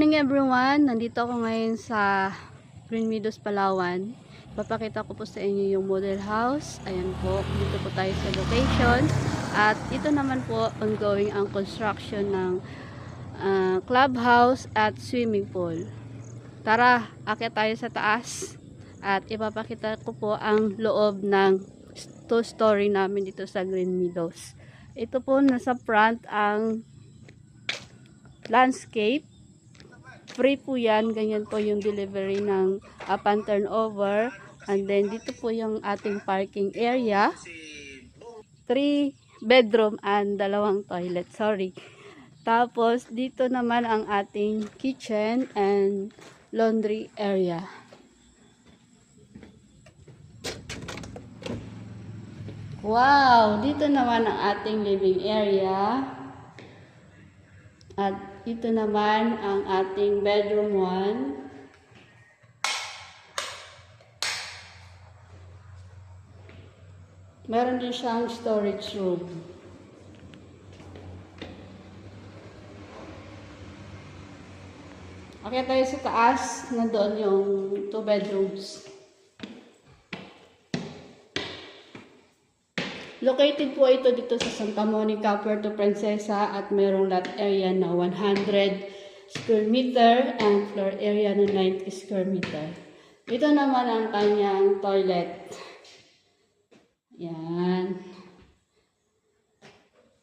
Good morning everyone, nandito ako ngayon sa Green Meadows, Palawan. Papakita ko po sa inyo yung model house. Ayan po, dito po tayo sa location. At ito naman po, ongoing ang construction ng clubhouse at swimming pool. Tara, akyat tayo sa taas. At ipapakita ko po ang loob ng 2-story namin dito sa Green Meadows. Ito po, nasa front ang landscape. Free po yan, ganyan po yung delivery ng up and turnover. And then dito po yung ating parking area. 3 bedroom and 2 toilet, sorry. Tapos dito naman ang ating kitchen and laundry area. Wow, dito naman ang ating living area. At ito naman ang ating bedroom 1. Meron din siyang storage room. Okay, tayo sa taas. Nandoon yung 2 bedrooms. Located po ito dito sa Santa Monica, Puerto Princesa at merong lot area na 100 square meter and floor area na 90 square meter. Ito naman ang kanyang toilet. Yan.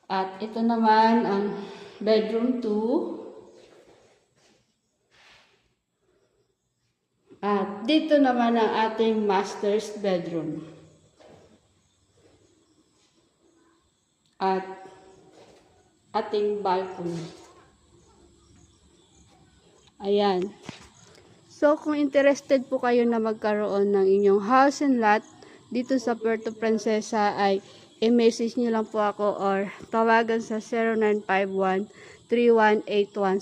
At ito naman ang bedroom 2. At dito naman ang ating master's bedroom. At ating balcony. Ayan. So, kung interested po kayo na magkaroon ng inyong house and lot dito sa Puerto Princesa, ay i-message nyo lang po ako or tawagan sa 0951-3181